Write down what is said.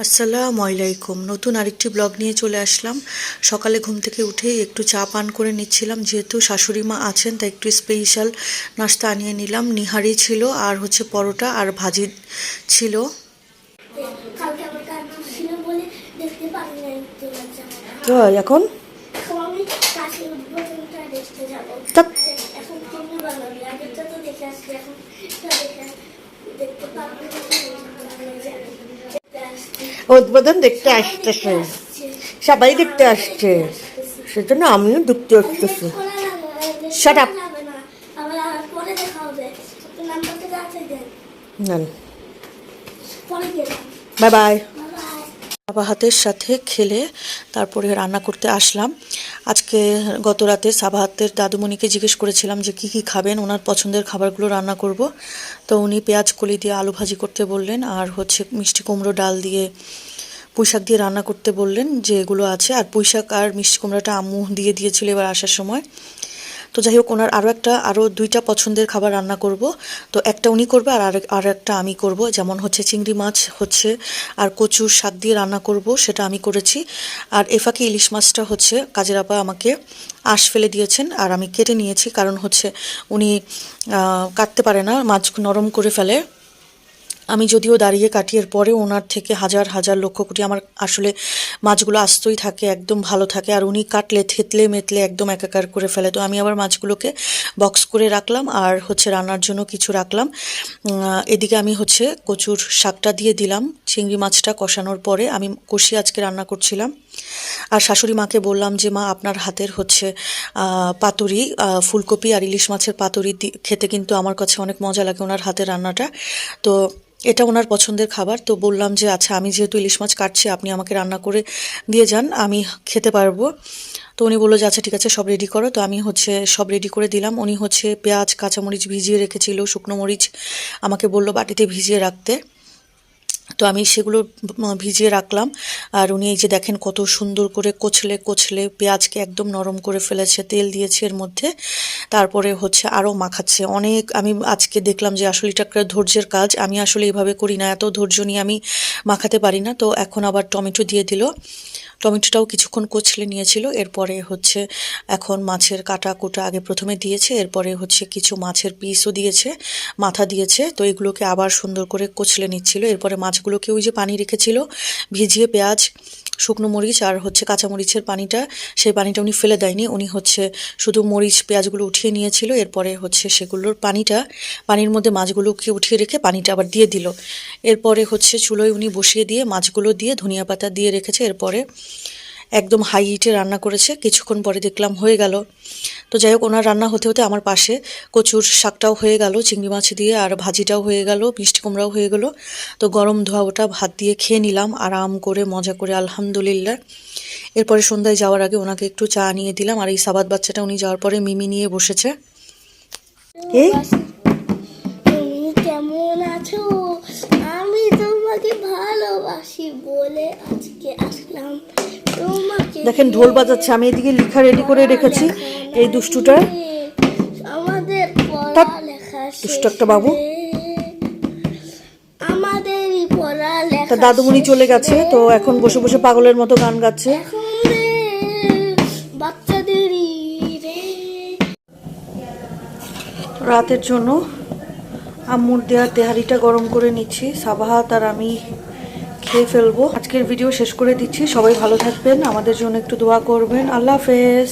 আসসালামু আলাইকুম। নতুন আরেকটি ব্লগ নিয়ে চলে আসলাম। সকালে ঘুম থেকে উঠেই একটু চা পান করে নিচ্ছিলাম, যেহেতু শাশুড়ি মা আছেন তাই একটু স্পেশাল নাস্তা আনিয়ে নিলাম। নিহারি ছিল আর হচ্ছে পরোটা আর ভাজি ছিল। তো এখন উদ্বোধন দেখতে আসতেছে, সবাই দেখতে আসছে, সেজন্য আমিও দেখতে আসতেছি। Shut up. Bye bye. বাবা হাতের সাথে খেলে তারপরে রান্না করতে আসলাম। আজকে গত রাতে সাবাহাতের দাদুমণিকে জিজ্ঞেস করেছিলাম যে কী খাবেন, ওনার পছন্দের খাবারগুলো রান্না করব। তো উনি পেঁয়াজ কলি দিয়ে আলু ভাজি করতে বললেন, আর হচ্ছে মিষ্টি কুমড়ো ডাল দিয়ে পুঁইশাক দিয়ে রান্না করতে বললেন, যে এগুলো আছে। আর পুঁইশাক আর মিষ্টি কুমড়োটা আম্মু দিয়ে দিয়েছিল এবার আসার সময়। তো যাই হোক, ওনার আরও দুইটা পছন্দের খাবার রান্না করব। তো একটা উনি করবে আর একটা আমি করব। যেমন হচ্ছে চিংড়ি মাছ হচ্ছে আর কচুর শাক দিয়ে রান্না করব, সেটা আমি করেছি। আর এফাকে ইলিশ মাছটা হচ্ছে কাজের আপা আমাকে আঁশ ফেলে দিয়েছেন, আর আমি কেটে নিয়েছি, কারণ হচ্ছে উনি কাটতে পারে না, মাছ নরম করে ফেলে। আমি যদিও দাঁড়িয়ে কাটি, এর পরে ওনার থেকে হাজার হাজার লক্ষ কোটি আমার আসলে মাছগুলো আস্তই থাকে, একদম ভালো থাকে। আর উনি কাটলে থেতলে মেতলে একদম একাকার করে ফেলে। তো আমি আবার মাছগুলোকে বক্স করে রাখলাম, আর হচ্ছে রান্নার জন্য কিছু রাখলাম। এদিকে আমি হচ্ছে কচুর শাকটা দিয়ে দিলাম। চিংড়ি মাছটা কষানোর পরে আমি কষিয়ে আজকে রান্না করছিলাম। আর শাশুড়ি মাকে বললাম যে মা, আপনার হাতের হচ্ছে পাতুরি, ফুলকপি আর ইলিশ মাছের পাতুরি খেতে কিন্তু আমার কাছে অনেক মজা লাগে, ওনার হাতের রান্নাটা। তো এটা ওনার পছন্দের খাবার। তো বললাম যে আচ্ছা, আমি যেহেতু ইলিশ মাছ কাটছি, আপনি আমাকে রান্না করে দিয়ে যান, আমি খেতে পারবো। তো উনি বললো যে আচ্ছা ঠিক আছে, সব রেডি করো। তো আমি হচ্ছে সব রেডি করে দিলাম। উনি হচ্ছে পেঁয়াজ কাঁচামরিচ ভিজিয়ে রেখেছিল, শুকনো মরিচ আমাকে বললো বাটিতে ভিজিয়ে রাখতে। তো আমি সেগুলো ভিজিয়ে রাখলাম। আর উনি এই যে দেখেন কত সুন্দর করে কচলে কচলে পেঁয়াজকে একদম নরম করে ফেলেছে, তেল দিয়েছে এর মধ্যে, তারপরে হচ্ছে আরও মাখাচ্ছে অনেক। আমি আজকে দেখলাম যে আসলে এটা একটা ধৈর্যের কাজ, আমি আসলে এইভাবে করি না, এত ধৈর্য নিয়ে আমি মাখাতে পারি না। তো এখন আবার টমেটো দিয়ে দিল, টমেটোটাও কিছুক্ষণ কচলে নিয়েছিল। এরপরে হচ্ছে এখন মাছের কাটা কোটা আগে প্রথমে দিয়েছে, এরপরে হচ্ছে কিছু মাছের পিসও দিয়েছে, মাথা দিয়েছে। তো এগুলোকে আবার সুন্দর করে কচলে নিচ্ছিল। এরপরে মাছগুলোকে ওই যে পানি রেখেছিল ভিজিয়ে, পেঁয়াজ শুকনো মরিচ আর হচ্ছে কাঁচামরিচের পানিটা, সেই পানিটা উনি ফেলে দেয়নি, উনি হচ্ছে শুধু মরিচ পেঁয়াজগুলো উঠিয়ে নিয়েছিল। এরপরে হচ্ছে সেগুলোর পানির মধ্যে মাছগুলোকে উঠিয়ে রেখে পানিটা আবার দিয়ে দিল। এরপরে হচ্ছে চুলোয় উনি বসিয়ে দিয়ে মাছগুলো দিয়ে ধনিয়া পাতা দিয়ে রেখেছে। এরপরে একদম হাই হিটে রান্না করেছে, কিছুক্ষণ পরে দেখলাম হয়ে গেল। তো যাই হোক, ওনার রান্না হতে হতে আমার পাশে কচুর শাকটাও হয়ে গেল চিংড়ি মাছ দিয়ে, আর ভাজিটাও হয়ে গেল, মিষ্টি কুমড়াও হয়ে গেল। তো গরম ধোয়া ওটা ভাত দিয়ে খেয়ে নিলাম আরাম করে মজা করে, আলহামদুলিল্লাহ। এরপরে সন্ধ্যায় যাওয়ার আগে ওনাকে একটু চা নিয়ে দিলাম। আর এই সাবাত বাচ্চাটা উনি যাওয়ার পরে মিমি নিয়ে বসেছে। এই তুমি কেমন আছো? আমি তোমাকে ভালোবাসি বলে আজকে আসলাম তোমাকে। দেখেন ঢোল বাজাচ্ছে, আমি এদিকে লেখা রেডি করে রেখেছি। এই দুষ্টুটা আমাদের পড়ালেখা দুষ্ট একটা বাবু, আমাদেরই পড়ালেখা তার দাদুমণি চলে গেছে, তো এখন বসে বসে পাগলের মতো গান গাচ্ছে। বাচ্চাদেরই রে। রাতের জন্য আম্মুর দেয়া তেহারিটা গরম করে নিচ্ছি, সাবাহাত আর আমি খেয়ে ফেলবো। আজকের ভিডিও শেষ করে দিচ্ছি, সবাই ভালো থাকবেন, আমাদের জন্য একটু দোয়া করবেন। আল্লাহ হাফেজ।